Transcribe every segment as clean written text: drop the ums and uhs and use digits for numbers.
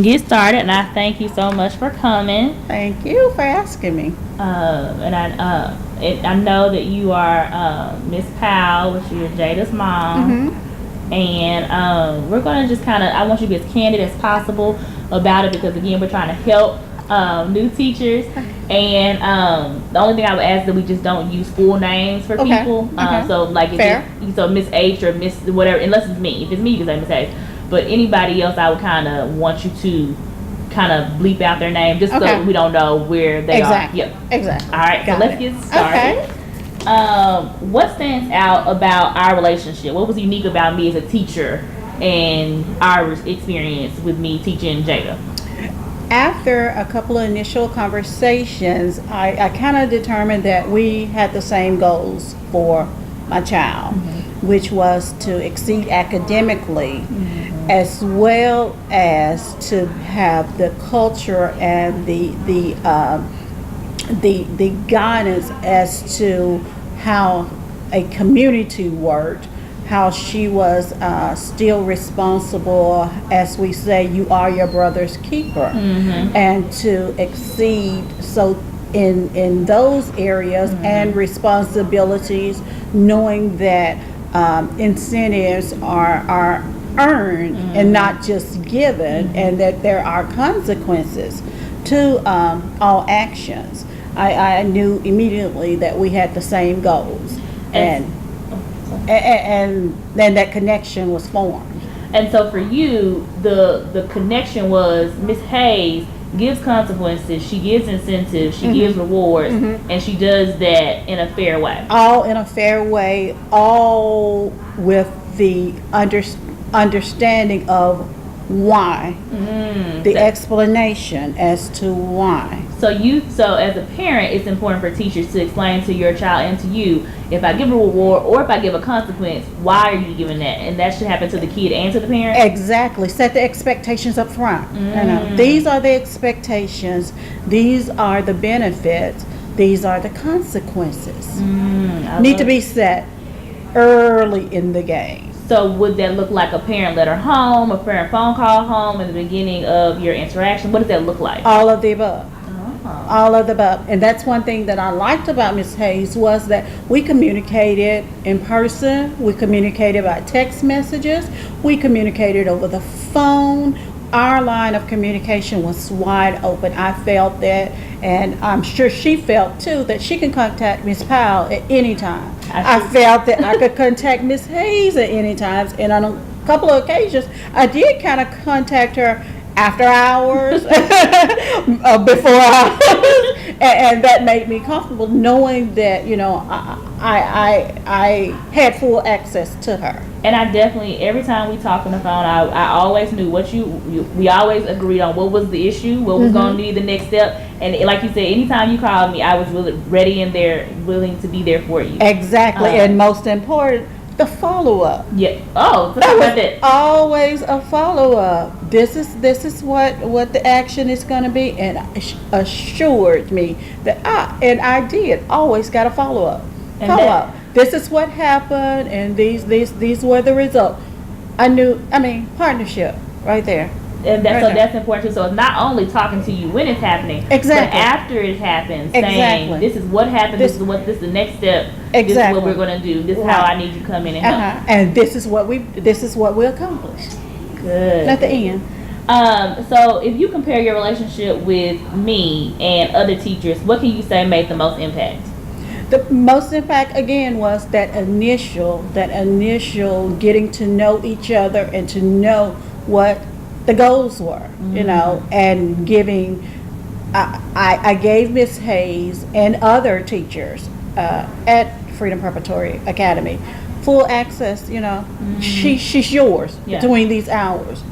get started, and I thank you so much for coming. Thank you for asking me. And I know that you are Miss Powell, which is Jada's mom. Mm-hmm. And we're going to just kind of, I want you to be as candid as possible about it, because again, we're trying to help new teachers. And the only thing I would ask is that we just don't use full names for people. So like so Miss H or Miss whatever, unless it's me. If it's me, you can say Miss H. But anybody else, I would kind of want you to kind of bleep out their name, just so we don't know where they are. Yep. Exactly. All right, so let's get started. Okay. What stands out about our relationship? What was unique about me as a teacher and our experience with me teaching Jada? After a couple of initial conversations, I kind of determined that we had the same goals for my child, which was to exceed academically, as well as to have the culture and the guidance as to how a community worked, how she was still responsible, as we say, you are your brother's keeper, and to exceed in those areas and responsibilities, knowing that incentives are earned and not just given, and that there are consequences to all actions. I knew immediately that we had the same goals, and then that connection was formed. And so for you, the connection was Miss Hayes gives consequences, she gives incentives, she gives rewards, and she does that in a fair way. All in a fair way, all with the understanding of why, the explanation as to why. So as a parent, it's important for teachers to explain to your child and to you, if I give a reward or if I give a consequence, why are you giving that? And that should happen to the kid and to the parent. Exactly. Set the expectations up front. You know, these are the expectations. These are the benefits. These are the consequences. Need to be set early in the game. So would that look like a parent letter home, a parent phone call home in the beginning of your interaction? What does that look like? All of the above. All of the above. And that's one thing that I liked about Ms. Hayes, was that we communicated in person, we communicated by text messages, we communicated over the phone. Our line of communication was wide open. I felt that, and I'm sure she felt too, that she can contact Ms. Powell at any time. I felt that I could contact Ms. Hayes at any time, and on a couple of occasions, I did kind of contact her after hours, before hours, and that made me comfortable knowing that, you know, I had full access to her. And I definitely, every time we talk on the phone, I always knew what we always agreed on what was the issue, what was going to be the next step. And like you said, anytime you called me, I was really ready and there, willing to be there for you. Exactly. And most important, the follow-up. Yeah. Oh, that was always a follow-up. This is what the action is going to be, and assured me that I did always got a follow-up. This is what happened, and these were the results. Partnership right there. And that's important too. So it's not only talking to you when it's happening, but after it happens, saying this is what happened, this is the next step, this is what we're going to do, this is how I need you to come in and help. And this is what we accomplished. Good. At the end. So if you compare your relationship with me and other teachers, what can you say made the most impact? The most impact, again, was that initial getting to know each other and to know what the goals were, you know, and giving. I gave Miss Hayes and other teachers at Freedom Preparatory Academy full access. You know, she's yours between these hours.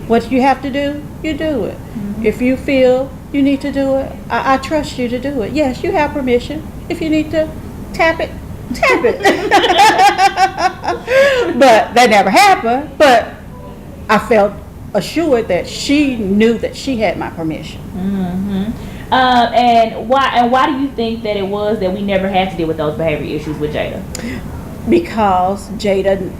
What you have to do, you do it. If you feel you need to do it, I trust you to do it. Yes, you have permission. If you need to tap it, tap it. But that never happened. But I felt assured that she knew that she had my permission. And why do you think that it was that we never had to deal with those behavior issues with Jada? Because Jada,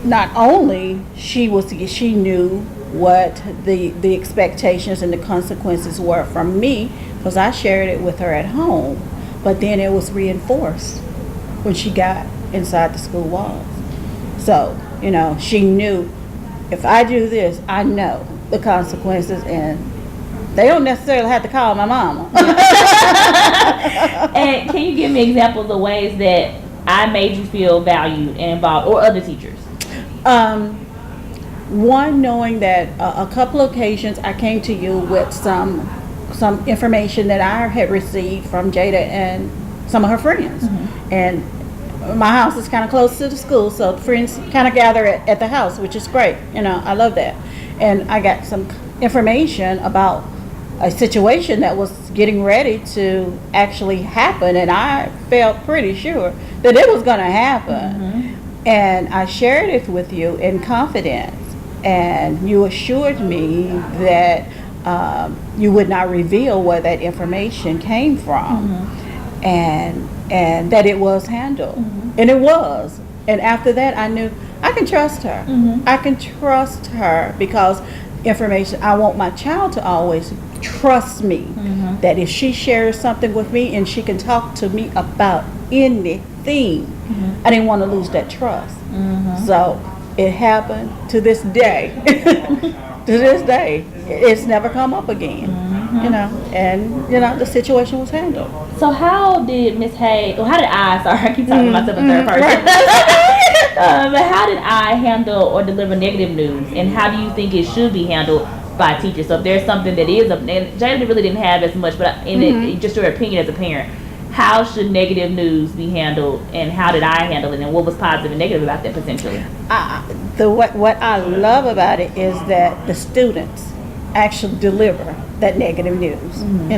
not only she knew what the expectations and the consequences were from me, because I shared it with her at home. But then it was reinforced when she got inside the school walls. So, she knew, if I do this, I know the consequences, and they don't necessarily have to call my mama. And can you give me examples of ways that I made you feel valued and involved, or other teachers? One, knowing that a couple of occasions I came to you with some information that I had received from Jada and some of her friends. Mm-hmm. And my house is kind of close to the school, so friends kind of gather at the house, which is great. I love that. And I got some information about a situation that was getting ready to actually happen, and I felt pretty sure that it was going to happen. Mm-hmm. And I shared it with you in confidence, and you assured me that you would not reveal where that information came from. Mm-hmm. and that it was handled. Mm-hmm. And it was. And after that, I knew I can trust her. Mm-hmm. I can trust her because information, I want my child to always trust me. Mm-hmm. That if she shares something with me and she can talk to me about anything, mm-hmm. I didn't want to lose that trust. Mm-hmm. So it happened to this day. To this day, it's never come up again. Mm-hmm. And the situation was handled. So how did Miss Hay, or how did I, sorry, I keep talking to myself in third person. Right. But how did I handle or deliver negative news, and how do you think it should be handled by teachers? So if there's something that is, and Jada really didn't have as much, but just your opinion as a parent, how should negative news be handled, and how did I handle it, and what was positive and negative about that potentially? What I love about it is that the students actually deliver that negative news, mm-hmm.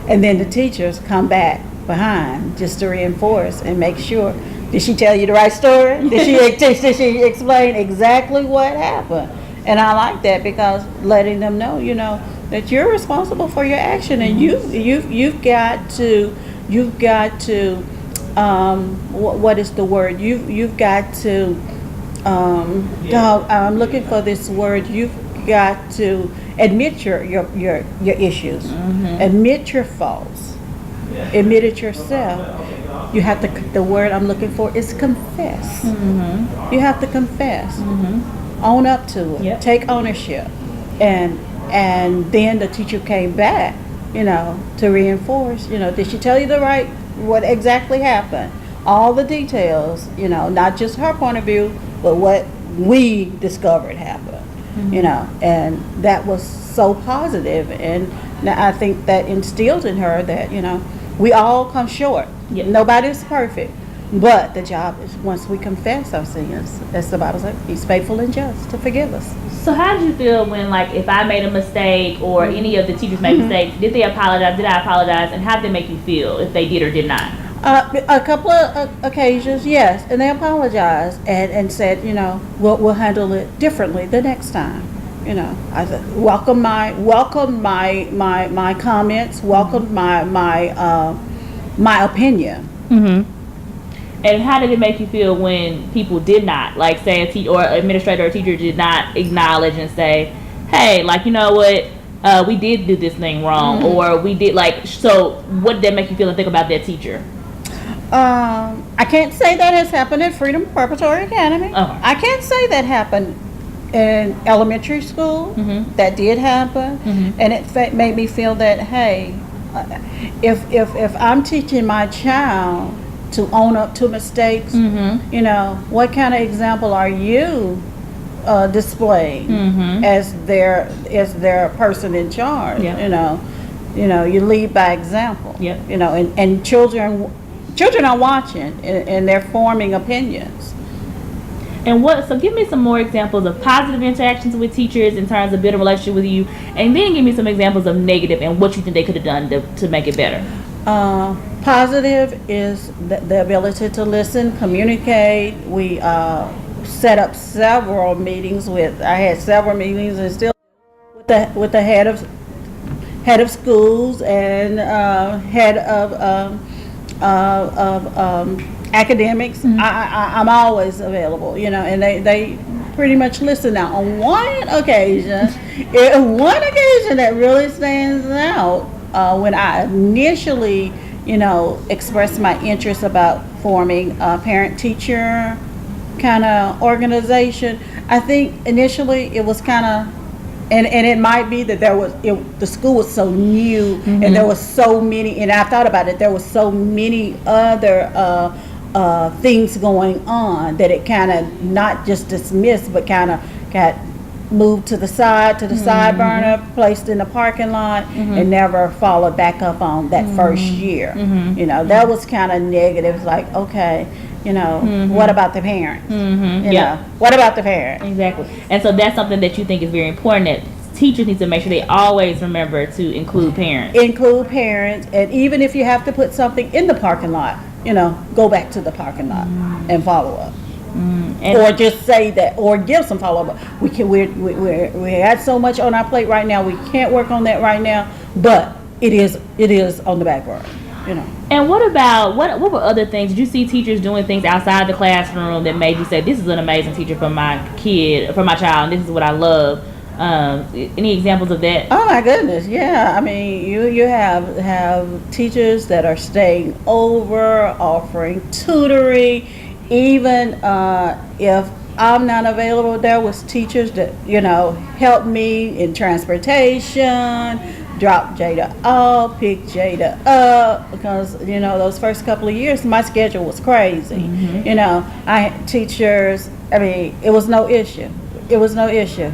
And then the teachers come back behind just to reinforce and make sure. Did she tell you the right story? Did she explain exactly what happened? And I like that, because letting them know, that you're responsible for your action, and you've got to what is the word? You've got to I'm looking for this word. You've got to admit your issues. Mm-hmm. Admit your faults. Yeah. Admit it yourself. You have to. The word I'm looking for is confess. Mm-hmm. You have to confess. Mm-hmm. Own up to it. Yep. Take ownership. And then the teacher came back, to reinforce. Did she tell you what exactly happened? All the details. Not just her point of view, but what we discovered happened. Mm-hmm. And that was so positive, and I think that instilled in her that we all come short. Yep. Nobody's perfect, but the job is, once we confess our sins, as the Bible says, He's faithful and just to forgive us. So how did you feel when, if I made a mistake, or mm-hmm. any of the teachers made mm-hmm. mistakes? Did they apologize? Did I apologize? And how did they make you feel, if they did or did not? A couple of occasions, yes, and they apologized and said, we'll handle it differently the next time. I said, welcome my comments, welcome my opinion. Mm-hmm. And how did it make you feel when people did not, say a teacher or administrator or teacher did not acknowledge and say, hey, you know what, we did do this thing wrong, mm-hmm. or we did so what did that make you feel and think about that teacher? I can't say that has happened at Freedom Preparatory Academy. Uh-huh. I can't say that happened in elementary school. Mm-hmm. That did happen. Mm-hmm. And it made me feel that, hey, if I'm teaching my child to own up to mistakes, mm-hmm. What kind of example are you displaying mm-hmm. as their person in charge? Yeah. You lead by example. Yeah. And children are watching, and they're forming opinions. And so give me some more examples of positive interactions with teachers in terms of building a relationship with you, and then give me some examples of negative and what you think they could have done to make it better. Positive is the ability to listen, communicate. We set up several meetings I had several meetings and still with the head of schools and head of academics. Mm-hmm. I'm always available, and pretty much listened. Now, on one occasion that really stands out, when I initially, expressed my interest about forming a parent-teacher kind of organization. I think initially it was kind of, and it might be that the school was so new, and there was so many, and I thought about it, there was so many other things going on that it kind of not just dismissed, but kind of got moved to the side side burner, placed in the parking lot, and never followed back up on that first year. That was kind of negative. It's like, okay, what about the parents? What about the parents? Exactly. And so that's something that you think is very important, that teachers need to make sure they always remember to include parents. Include parents, and even if you have to put something in the parking lot, go back to the parking lot and follow up. Or just say that, or give some follow-up. We had so much on our plate right now. We can't work on that right now, but it is on the back burner. And what about what were other things? Did you see teachers doing things outside the classroom that made you say, "This is an amazing teacher for my kid, for my child, and this is what I love"? Any examples of that? Oh my goodness, yeah. I mean, you have teachers that are staying over, offering tutoring. Even if I'm not available, there was teachers that helped me in transportation, drop Jada off, pick Jada up, because those first couple of years my schedule was crazy. I had teachers. I mean, it was no issue.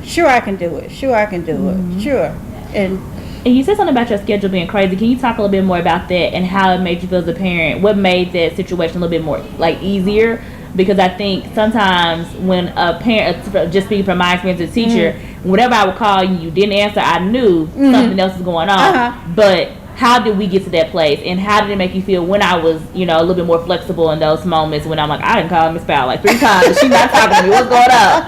Sure, I can do it. Sure. And you said something about your schedule being crazy. Can you talk a little bit more about that and how it made you feel as a parent? What made that situation a little bit more easier? Because I think sometimes when a parent, just speaking from my experience as a teacher, whenever I would call you didn't answer, I knew something else was going on. But how did we get to that place, and how did it make you feel when I was, a little bit more flexible in those moments when I'm like, I didn't call Miss Powell 3 times and she's not talking to me. What's going on?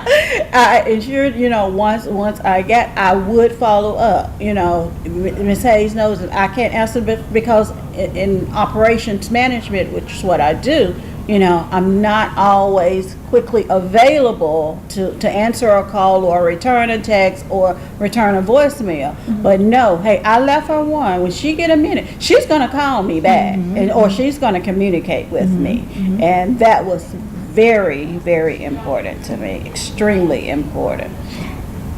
I ensured, once I would follow up. Miss Hayes knows that I can't answer because in operations management, which is what I do, I'm not always quickly available to answer a call or return a text or return a voicemail. But no, hey, I left her one. When she get a minute, she's going to call me back, or she's going to communicate with me. And that was very, very important to me, extremely important.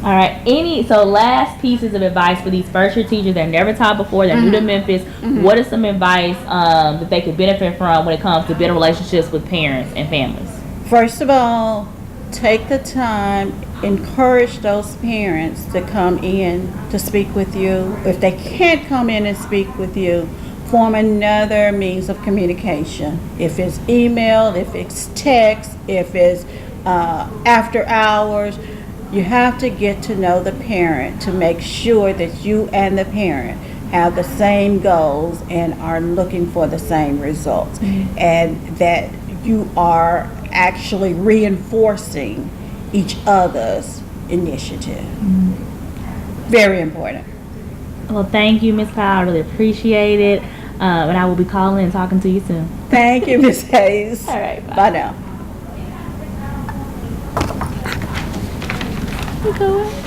All right. So last pieces of advice for these first year teachers that never taught before, that new to Memphis. What is some advice that they could benefit from when it comes to building relationships with parents and families? First of all, take the time, encourage those parents to come in to speak with you. If they can't come in and speak with you, form another means of communication. If it's email, if it's text, if it's after hours. You have to get to know the parent to make sure that you and the parent have the same goals and are looking for the same results, and that you are actually reinforcing each other's initiative. Very important. Well, thank you, Ms. Powell. I really appreciate it. And I will be calling and talking to you soon. Thank you, Ms. Hayes. All right. Bye now. You going?